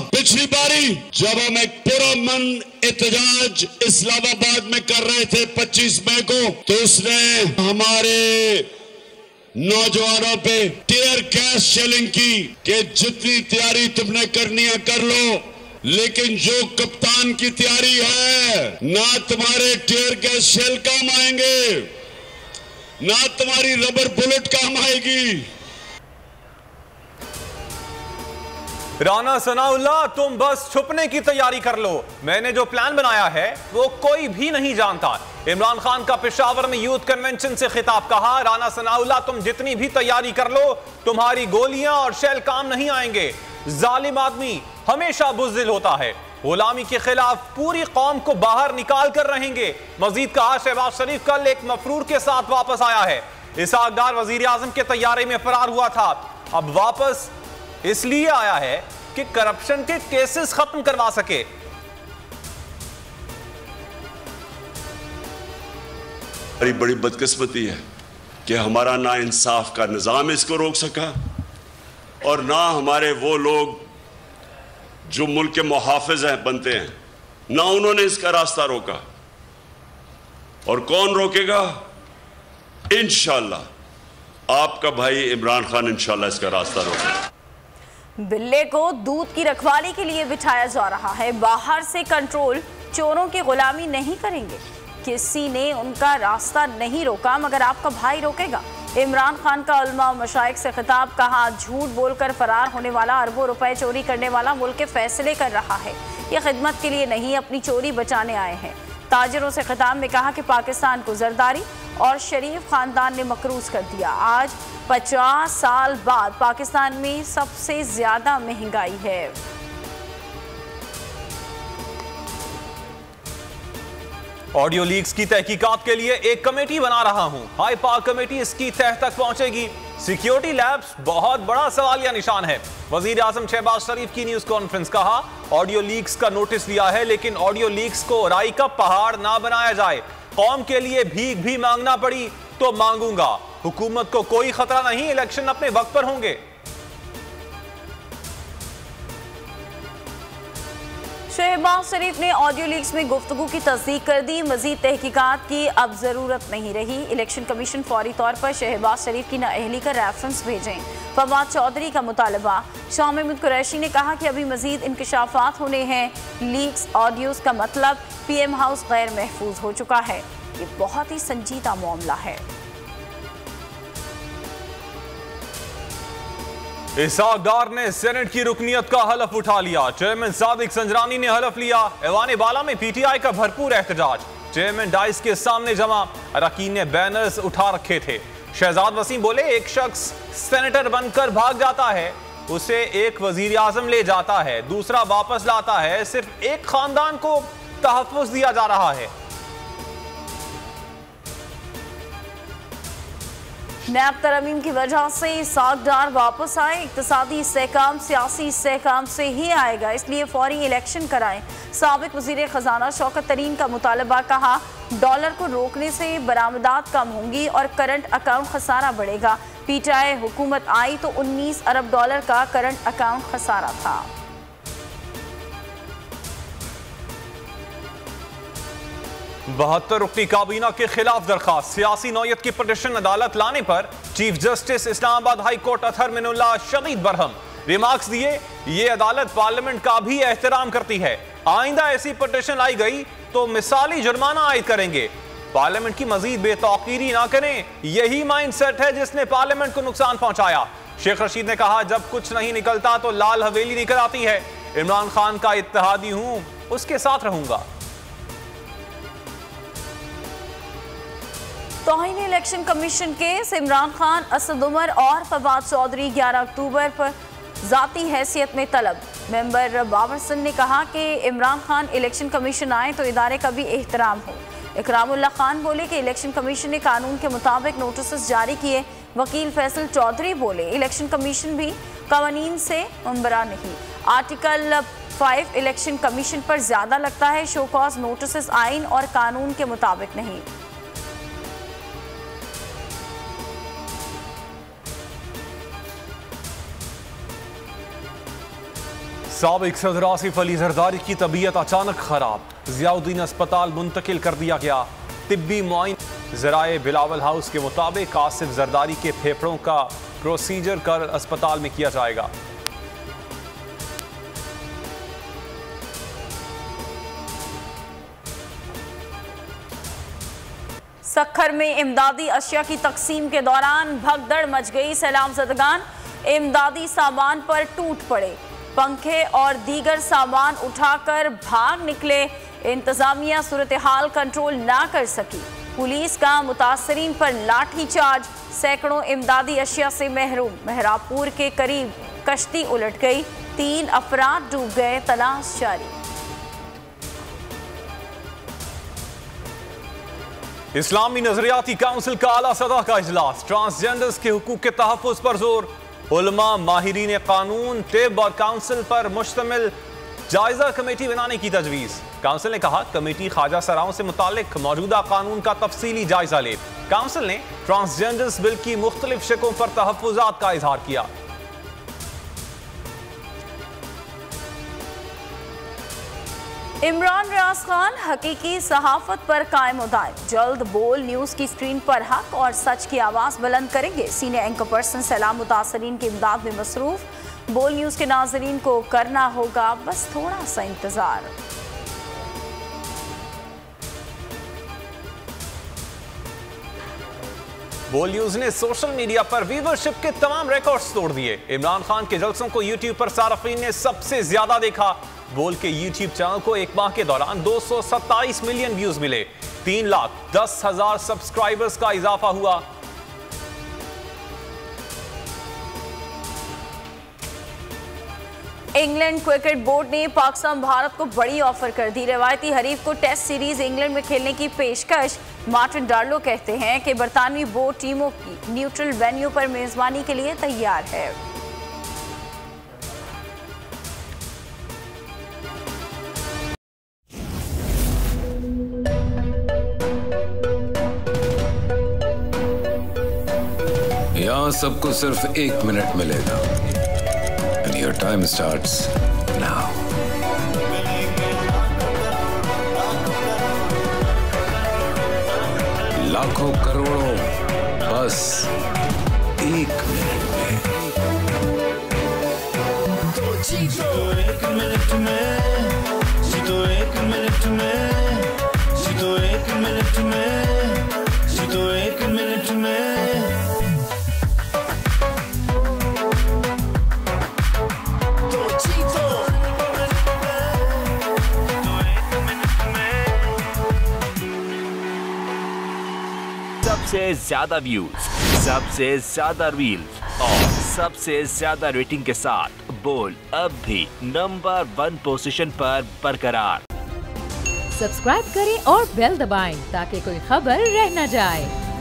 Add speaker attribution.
Speaker 1: पिछली बारी जब हम एक पुरअमन एहतजाज इस्लामाबाद में कर रहे थे 25 मई को, तो उसने हमारे नौजवानों पे टीयर गैस शेलिंग की कि जितनी तैयारी तुमने करनी है कर लो, लेकिन जो कप्तान की तैयारी है, ना तुम्हारे टीयर गैस शेल काम आएंगे, ना तुम्हारी रबर बुलेट काम आएगी।
Speaker 2: राना सनाउल्लाह, तुम बस छुपने की तैयारी कर लो। मैंने जो प्लान बनाया है वो कोई भी नहीं जानता। इमरान खान का पेशावर में यूथ कन्वेंशन से खिताब कहा, राना सनाउल्लाह तुम जितनी भी तैयारी कर लो, तुम्हारी गोलियां और शेल काम नहीं आएंगे। जालिम आदमी हमेशा बुज़दिल होता है। गुलामी के खिलाफ पूरी कौम को बाहर निकाल कर रहेंगे। मजीद कहा, शहबाज शरीफ कल एक मफरूर के साथ वापस आया है। इसहाक डार वजीर आजम के तैयारे में फरार हुआ था, अब वापस इसलिए आया है कि करप्शन के केसेस खत्म करवा सके।
Speaker 1: बड़ी बड़ी बदकिस्मती है कि हमारा ना इंसाफ का निजाम इसको रोक सका, और ना हमारे वो लोग जो मुल्क के मुहाफिज हैं बनते हैं, ना उन्होंने इसका रास्ता रोका। और कौन रोकेगा? इंशाअल्लाह आपका भाई इमरान खान इंशाअल्लाह इसका रास्ता रोकेगा।
Speaker 3: बिल्ले को दूध की रखवाली के लिए बिठाया जा रहा है, बाहर से कंट्रोल, चोरों की गुलामी नहीं करेंगे। किसी ने उनका रास्ता नहीं रोका, मगर आपका भाई रोकेगा। इमरान खान का उलमा और मशाइख से खिताब, कहा झूठ बोलकर फरार होने वाला, अरबों रुपए चोरी करने वाला मुल्क के फैसले कर रहा है। ये खिदमत के लिए नहीं, अपनी चोरी बचाने आए हैं। ताजिरों से खिताब में कहा कि पाकिस्तान को जरदारी और शरीफ खानदान ने मकरूज कर दिया। आज 50 साल बाद पाकिस्तान में सबसे ज्यादा महंगाई है।
Speaker 2: ऑडियो लीक्स की तहकीकात के लिए एक कमेटी बना रहा हूं। हाई पावर कमेटी इसकी तह तक पहुंचेगी। सिक्योरिटी लैब्स बहुत बड़ा सवालिया निशान है। वजीर आजम शहबाज शरीफ की न्यूज कॉन्फ्रेंस, कहा ऑडियो लीक्स का नोटिस लिया है, लेकिन ऑडियो लीक्स को राई का पहाड़ ना बनाया जाए। कौम के लिए भीख भी मांगना पड़ी तो मांगूंगा। हुकूमत को कोई खतरा नहीं, इलेक्शन अपने वक्त पर होंगे।
Speaker 3: शहबाज शरीफ ने ऑडियो लीक्स में गुफ्तगू की तस्दीक कर दी। मजीद तहकीकात की अब जरूरत नहीं रही। इलेक्शन कमीशन फौरी तौर पर शहबाज शरीफ की नाअहली का रेफरेंस भेजें। फवाद चौधरी का मुतालबा। शाह महमूद कुरैशी ने कहा कि अभी मजीद इंकशाफात होने हैं। लीक्स ऑडियोज का मतलब PM हाउस गैर महफूज हो चुका है। ये बहुत ही संजीदा मामला है।
Speaker 2: इसहाक डार ने सेनेट की रुकनियत का हलफ उठा लिया। चेयरमैन सादिक संजरानी ने हलफ लिया। ऐवान बाला में PTI का भरपूर एहतजाज। चेयरमैन डाइस के सामने जमा, अरकान ने बैनर्स उठा रखे थे। शहजाद वसीम बोले, एक शख्स सेनेटर बनकर भाग जाता है, उसे एक वजीर आजम ले जाता है, दूसरा वापस लाता है, सिर्फ एक खानदान को तहफ़्फ़ुज़ दिया जा रहा है।
Speaker 3: नैब तरमीम की वजह से इसहाक डार वापस आए। इक़्तिसादी इस्तेहकाम सियासी इस्तेहकाम से ही आएगा, इसलिए फौरी इलेक्शन कराएं। साबिक़ वज़ीर ख़जाना शौकत तरीन का मुतालबा, कहा डॉलर को रोकने से बरामदात कम होंगी और करंट अकाउंट खसारा बढ़ेगा। PTI हुकूमत आई तो 19 अरब डॉलर का करंट अकाउंट खसारा था।
Speaker 2: 72 रुकनी काबीना के खिलाफ दरखास्त। सियासी नौयत की पटिशन अदालत लाने पर chief justice Islamabad high court Athar Minallah शदीद बरहम। रिमार्क्स दिए, ये अदालत पार्लियामेंट का भी एहतराम करती है। आइंदा ऐसी पटिशन लाई गई तो मिसाली जुर्माना आयद करेंगे। पार्लियामेंट की मजीद बेतौकीरी ना करें, यही माइंड सेट है जिसने पार्लियामेंट को नुकसान पहुंचाया। शेख रशीद ने कहा, जब कुछ नहीं निकलता तो लाल हवेली निकल आती है। इमरान खान का इत्तेहादी हूं, उसके साथ रहूंगा।
Speaker 3: तौहीन election commission case. Imran Khan, Asad Umar और फवाद चौधरी 11 अक्टूबर पर जाती हैसियत में तलब। मेंबर बाबर सिंह ने कहा कि इमरान खान इलेक्शन कमीशन आए तो इदारे का भी एहतराम हो। इकरामुल्लाह खान बोले कि इलेक्शन कमीशन ने कानून के मुताबिक नोटिस जारी किए। वकील फैसल चौधरी बोले, इलेक्शन कमीशन भी कवानीन से मुंबरा नहीं। आर्टिकल 5 इलेक्शन कमीशन पर ज्यादा लगता है। शो कॉज नोटिस आइन और कानून के मुताबिक नहीं।
Speaker 2: साबिक सदर आसिफ अली जरदारी की तबीयत अचानक खराब, जियाउद्दीन अस्पताल मुंतकिल कर दिया गया। तिब्बी मुआयन ज़राए बिलावल हाउस के मुताबिक आसिफ जरदारी के फेफड़ों का प्रोसीजर कर अस्पताल में किया जाएगा।
Speaker 3: सखर में इमदादी अशिया की तकसीम के दौरान भगदड़ मच गई। सैलाब ज़दगान इमदादी सामान पर टूट पड़े, पंखे और दीगर सामान उठाकर भाग निकले। इंतजामिया सूरत हाल कंट्रोल ना कर सकी। पुलिस का मुतासरीन पर लाठी चार्ज, सैकड़ों इमदादी अशिया से महरूम। मेहरापुर के करीब कश्ती उलट गई, 3 अफराद डूब गए, तलाश जारी।
Speaker 2: इस्लामी नजरियाती काउंसिल का आला सतह का इजलास, ट्रांसजेंडर्स के हुकूक के तहफ़्फ़ुज़ पर जोर। उलमा, माहिरीन कानून, तिब और काउंसिल पर मुश्तमिल जायजा कमेटी बनाने की तजवीज़। काउंसिल ने कहा कमेटी ख्वाजा सराओं से मुतालिक मौजूदा कानून का तफसीली जायजा ले। काउंसिल ने ट्रांसजेंडर्स बिल की मुख्तलिफ शिकों पर तहफ़्फ़ुज़ात का इजहार किया।
Speaker 3: इमरान रियाज खान हकीकी सहाफत पर कायम उदाय, जल्द बोल न्यूज़ की स्क्रीन पर हक और सच की आवाज़ बुलंद करेंगे। सीनियर एंकर पर्सन सैलाब मुतासरीन की इमदाद में मसरूफ। बोल न्यूज़ के नाजरीन को करना होगा बस थोड़ा सा इंतज़ार।
Speaker 2: बोल न्यूज़ ने सोशल मीडिया पर व्यूवरशिप के तमाम रिकॉर्ड्स तोड़ दिए। इमरान खान के जलसों को यूट्यूब पर सारफीन ने सबसे ज्यादा देखा। बोल के यूट्यूब चैनल को एक माह के दौरान 227 मिलियन व्यूज मिले। 3,10,000 सब्सक्राइबर्स का इजाफा हुआ।
Speaker 3: इंग्लैंड क्रिकेट बोर्ड ने पाकिस्तान भारत को बड़ी ऑफर कर दी। रवायती हरीफ को टेस्ट सीरीज इंग्लैंड में खेलने की पेशकश। मार्टिन डार्लो कहते हैं कि बरतानवी बोर्ड टीमों की न्यूट्रल वेन्यू पर मेजबानी के लिए तैयार है।
Speaker 4: यहाँ सबको सिर्फ 1 मिनट मिलेगा। And your time starts now. लाखों करोड़ों बस 1 मिनट में।
Speaker 5: जीतो 1 मिनट में, जीतो 1 मिनट में, जीतो 1 मिनट में, जीतो 1 मिनट में।
Speaker 6: सबसे ज्यादा व्यूज, सबसे ज्यादा रील्स और सबसे ज्यादा रेटिंग के साथ बोल अब भी नंबर 1 पोजीशन पर बरकरार।
Speaker 7: सब्सक्राइब करें और बेल दबाएं ताकि कोई खबर रह न जाए।